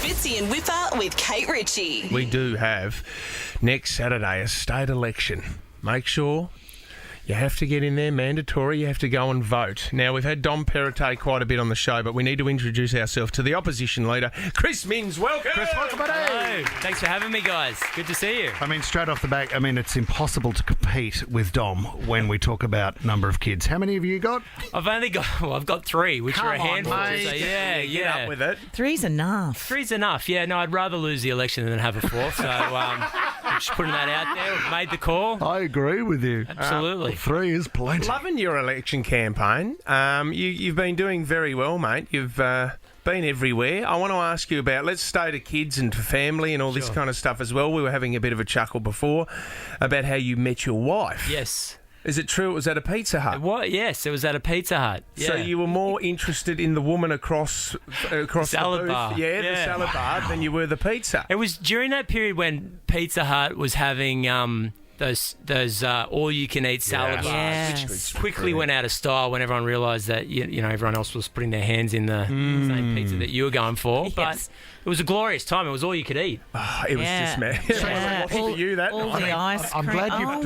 Fitzy and Whipper with Kate Ritchie. We do have next Saturday a state election. Make sure you have to get in there, mandatory. You have to go and vote. Now, we've had Dom Perrottet quite a bit on the show, but we need to introduce ourselves to the opposition leader, Chris Minns. Welcome. Chris, welcome, buddy. Hello. Thanks for having me, guys. Good to see you. I mean, straight off the back, it's impossible to compete with Dom when we talk about number of kids. How many have you got? I've got 3, which are a handful. mate. So yeah. Get up with it. 3's enough. 3's enough. Yeah, no, I'd rather lose the election than have a 4th. So I'm just putting that out there. We've made the call. I agree with you. Absolutely. 3 is plenty. Loving your election campaign. You've been doing very well, mate. You've been everywhere. I want to ask you about, let's stay to kids and to family and all this kind of stuff as well. We were having a bit of a chuckle before about how you met your wife. Yes. Is it true it was at a Pizza Hut? What? Yes, it was at a Pizza Hut. Yeah. So you were more interested in the woman across Salad the booth, bar. the Yeah. salad bar, than you were the pizza. It was during that period when Pizza Hut was having those all-you-can-eat salad bars, Yes. which quickly went out of style when everyone realised that you know everyone else was putting their hands in the same pizza that you were going for. Yes. But it was a glorious time. It was all you could eat. Oh, it was just mad. Yeah. It wasn't for you that all night. the ice I'm cream. glad you've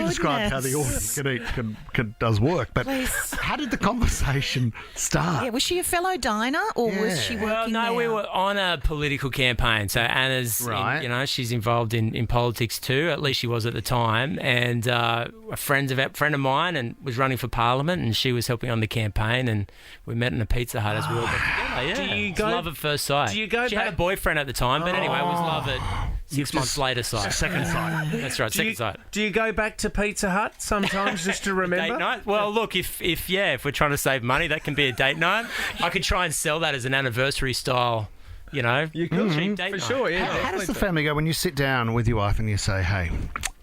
described how the all-you-can-eat does work. But Please. how did the conversation start? Yeah, was she a fellow diner or was she working Well, no, there? we were on a political campaign. So Anna's, Right. she's involved in politics too. At least she was at the time. And a friend of mine and was running for Parliament, and she was helping on the campaign. And we met in a Pizza Hut as we all got together. Yeah, Do you It's go- love at first sight. do you go She had back- a boyfriend at the time, but anyway, it was love at 6 months later sight. Second sight. That's right, second sight. Do you go back to Pizza Hut sometimes just to remember? Date night? Well, look, if we're trying to save money, that can be a date night. I could try and sell that as an anniversary style, You could, cheap date for night. sure, yeah. How does the family go when you sit down with your wife and you say, hey,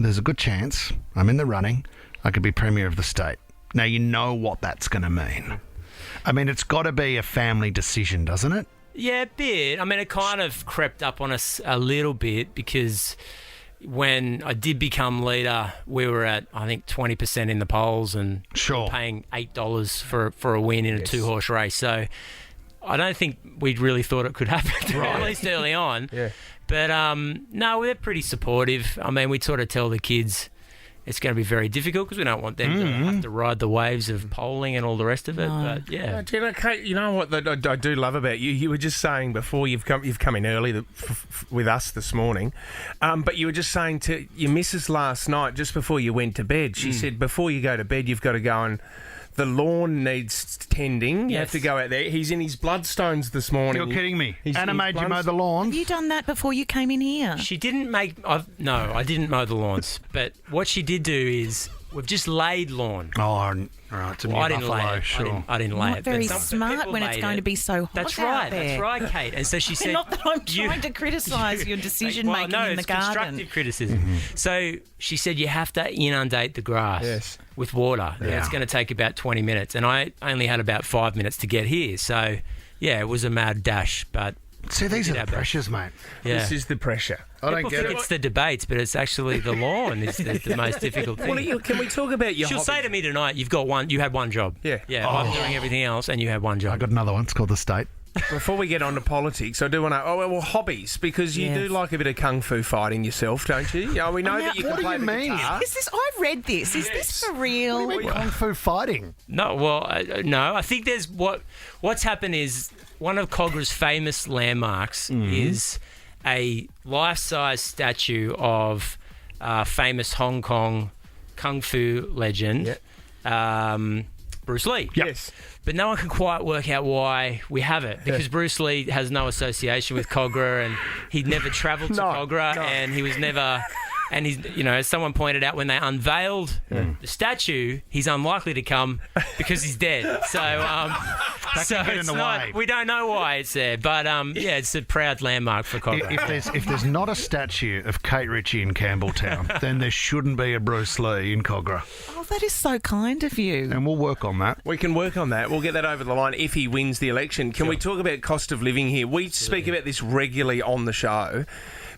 there's a good chance I'm in the running, I could be Premier of the state. Now, you know what that's going to mean. It's got to be a family decision, doesn't it? Yeah, a bit. It kind of crept up on us a little bit because when I did become leader, we were at, I think, 20% in the polls and Sure. paying $8 for a win in a 2-horse race. So I don't think we'd really thought it could happen, at least early on. Yeah. But no, we're pretty supportive. We sort of tell the kids it's going to be very difficult because we don't want them to have to ride the waves of polling and all the rest of it. But yeah. Do you know, Kate, you know what I do love about you? You were just saying before you've come in early with us this morning, but you were just saying to your missus last night, just before you went to bed, she said before you go to bed, you've got to go and the lawn needs tending. You have Yes. to go out there. He's in his bloodstones this morning. You're kidding me. He's- Anna he's made you mow blunts- the lawn. Have you done that before you came in here? She didn't make... No, I didn't mow the lawns. But what she did do is we've just laid lawn. Oh, all right. It's a new I didn't buffalo, lay it. sure. I didn't lay Not it. very but smart people when it's laid going it. to be so hot That's out right. there. That's right, Kate. And so she said... Not that I'm trying to criticise your decision-making no, in the it's garden. constructive criticism. So she said you have to inundate the grass with water. Yeah. It's going to take about 20 minutes. And I only had about 5 minutes to get here. So, yeah, it was a mad dash. But See, these are the our best. pressures, mate. yeah. This is the pressure. I don't People get think it. it's the debates, but it's actually the lawn is the most difficult thing. Well, can we talk about your She'll hobby? say to me tonight, you had one job. Yeah. Yeah, I'm doing everything else and you had one job. I got another one. It's called the state. Before we get on to politics, I do want to... hobbies, because you do Yes. like a bit of kung fu fighting yourself, don't you? Yeah, we know Now, that you can what do play you the mean? guitar. Is this? I read this. Is this for real? What do you mean kung fu fighting? No, well, no. I think there's what's happened is one of Cogra's famous landmarks is a life-size statue of famous Hong Kong kung fu legend Bruce Lee. Yes. But no one can quite work out why we have it because Bruce Lee has no association with Cogra and he'd never travelled to Cogra and he was never... And he's, as someone pointed out, when they unveiled the statue, he's unlikely to come because he's dead. So, can get in the way. we don't know why it's there, but it's a proud landmark for Cogra. If there's not a statue of Kate Ritchie in Campbelltown, then there shouldn't be a Bruce Lee in Cogra. Oh, that is so kind of you. And we'll work on that. We can work on that. We'll get that over the line if he wins the election. Can we talk about cost of living here? We speak about this regularly on the show.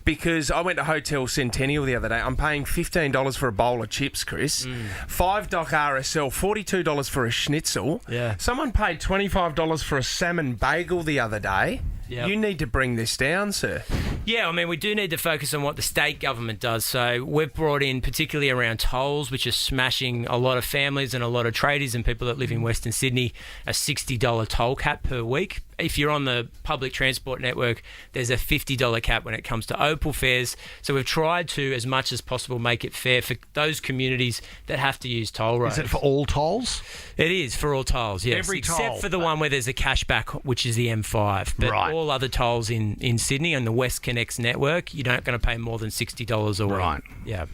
Because I went to Hotel Centennial the other day. I'm paying $15 for a bowl of chips, Chris. $5 RSL, $42 for a schnitzel. Yeah. Someone paid $25 for a salmon bagel the other day. Yep. You need to bring this down, sir. Yeah, I mean, we do need to focus on what the state government does. So we've brought in, particularly around tolls, which are smashing a lot of families and a lot of tradies and people that live in Western Sydney, a $60 toll cap per week. If you're on the public transport network, there's a $50 cap when it comes to Opal fares. So we've tried to, as much as possible, make it fair for those communities that have to use toll roads. Is it for all tolls? It is for all tolls, yes. Every Except toll? for the one where there's a cashback, which is the M5. But Right. all other tolls in Sydney on the West Connects network, you're not going to pay more than $60 a week. Right. Yeah.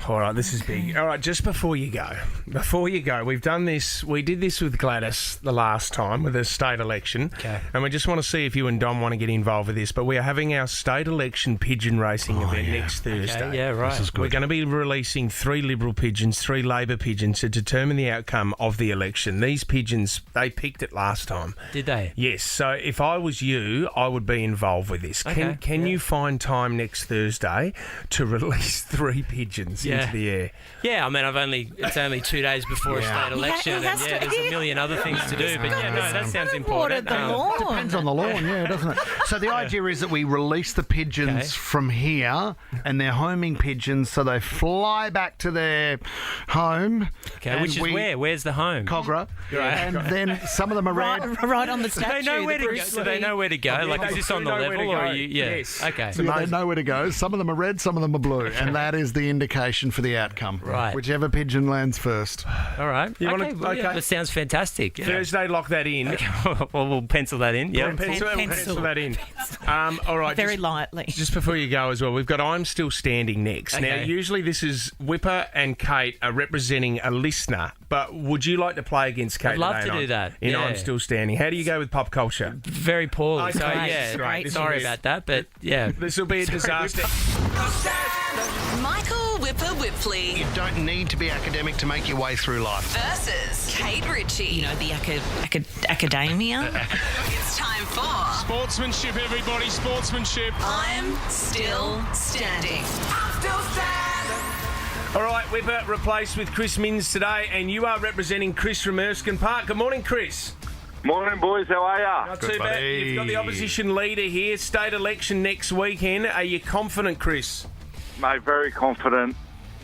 All right, this is big. All right, just before you go, we've done this. We did this with Gladys the last time with the state election. Okay. And we just want to see if you and Dom want to get involved with this. But we are having our state election pigeon racing event next Thursday. Okay, yeah, right. This is good. We're going to be releasing 3 Liberal pigeons, 3 Labor pigeons to determine the outcome of the election. These pigeons, they picked it last time. Did they? Yes, so if I was you, I would be involved with this. Okay, Can you find time next Thursday to release 3 pigeons into the air? Yeah, I mean, it's only 2 days before a state election, he has and to- there's a million other things to do. But yeah, no, that sounds Watered important. the lawn. Depends on the lawn, yeah, doesn't it? So the idea is that we release the pigeons Okay. from here, and they're homing pigeons, so they fly back to their home. Okay, and which is where? Where's the home? Cogra. Right. And then some of them are red. Right on the Do statue. they know where to go? Bruce Do they Lee. know where to go? Like, is this on the level, or are you? Yeah. Yes. Okay. Yeah, they know where to go. Some of them are red, some of them are blue, and that is the indication for the outcome. Right. Whichever pigeon lands first. All right. You wanna- okay. Well, yeah, okay. that sounds fantastic. Yeah. Thursday, lock that in. Well, we'll pencil that in. Yeah. Pencil that in. All right. Very lightly. Just before you go as well, we've got I'm Still Standing next. Now, Okay. usually this is Whipper and Kate are representing a listener, but would you like to play against Kate I'd love today to in do that, In yeah. I'm Still Standing. How do you go with pop culture? Very poorly. Okay. So Great, yeah, great. sorry about that, but yeah. This will be a disaster. Michael Whipper Whipley You don't need to be academic to make your way through life. versus Kate Ritchie. You know, the academia. It's time for Sportsmanship, everybody, sportsmanship. I'm Still Standing. All right, Whipper replaced with Chris Minns today, and you are representing Chris from Erskine Park. Good morning, Chris. Morning, boys. How are ya? Not Good too bad. buddy. You've got the opposition leader here. State election next weekend. Are you confident, Chris? Mate, very confident.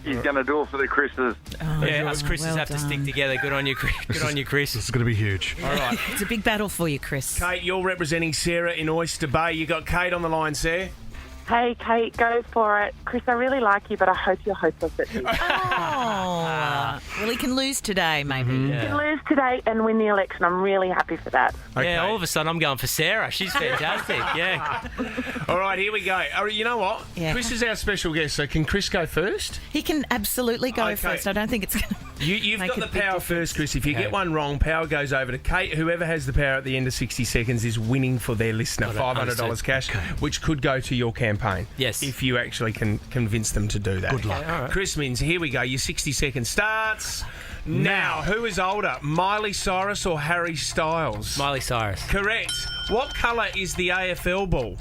He's going to do it for the Chris's. Yeah, us Chris's well have to stick done. together. Good on you, Chris. Good on you, Chris. It's going to be huge. All right. It's a big battle for you, Chris. Kate, you're representing Sarah in Oyster Bay. You got Kate on the line, Sarah. Hey, Kate, go for it. Chris, I really like you, but I hope you're hopeless at this. Oh, well, he can lose today, maybe. You can lose today and win the election. I'm really happy for that. Yeah, all of a sudden I'm going for Sarah. She's fantastic. Yeah. All right, here we go. You know what? Yeah. Chris is our special guest, so can Chris go first? He can absolutely go Okay. first. I don't think it's going to. You've Make got a the big power difference. first, Chris. If you Okay. get one wrong, power goes over to Kate. Whoever has the power at the end of 60 seconds is winning for their listener $500 Understood. cash, which could go to your campaign. Yes. If you actually can convince them to do that. Good luck. all right. Chris Minns, here we go. Your 60 seconds starts now. Who is older, Miley Cyrus or Harry Styles? Miley Cyrus. Correct. What colour is the AFL ball?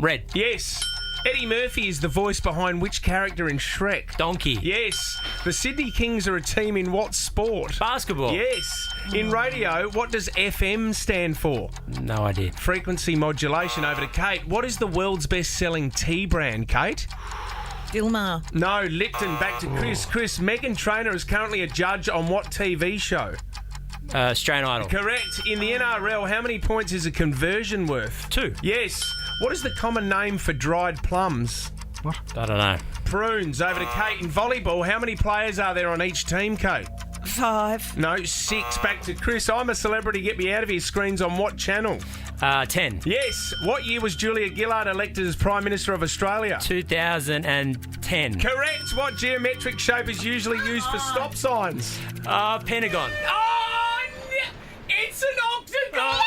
Red. Yes. Eddie Murphy is the voice behind which character in Shrek? Donkey. Yes. The Sydney Kings are a team in what sport? Basketball. Yes. In radio, what does FM stand for? No idea. Frequency modulation. Over to Kate. What is the world's best-selling tea brand, Kate? Dilmar. No, Lipton. Back to Chris. Chris, Meghan Trainor is currently a judge on what TV show? Australian Idol. Correct. In the NRL, how many points is a conversion worth? 2. Yes. What is the common name for dried plums? I don't know. Prunes. Over to Kate. In volleyball, how many players are there on each team, Kate? 5. No, 6. Back to Chris. I'm a Celebrity. Get me out of here. Screens on what channel? 10. Yes. What year was Julia Gillard elected as Prime Minister of Australia? 2010. Correct. What geometric shape is usually used for stop signs? Pentagon. Oh, it's an octagon!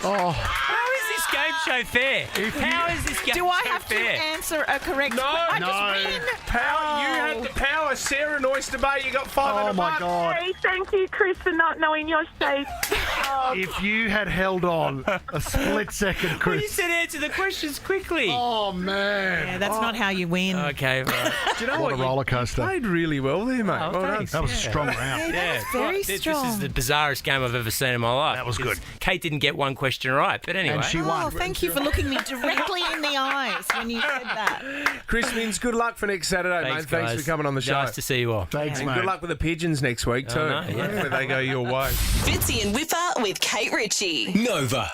Oh. How is this game show fair? How is this game Do I show have fair? to answer a correct No, I no. just win. Power, you had the power. Sarah and Oyster Bay, you got 500 Oh, my bucks. God. Hey, thank you, Chris, for not knowing your shape. If you had held on a split second, Well, Chris. you said answer the questions quickly. Oh, man. Yeah, that's not how you win. Okay, right. Do you know What a You roller coaster. played really well there, mate. Oh, well done. thanks. That was a strong round. Yeah, very This is strong. the bizarrest game I've ever seen in my life. That was because good. Kate didn't get one question right, but anyway. And she Oh, won. thank you for looking me directly in the eyes when you said that. Chris Mins, good luck for next Saturday, mate. Thanks guys. for coming on the show. Nice to see you all. Thanks, And mate. good luck with the pigeons next week, too. no, yeah. Hopefully they go your way. Fitzy and Whipper with Kate Ritchie. Nova.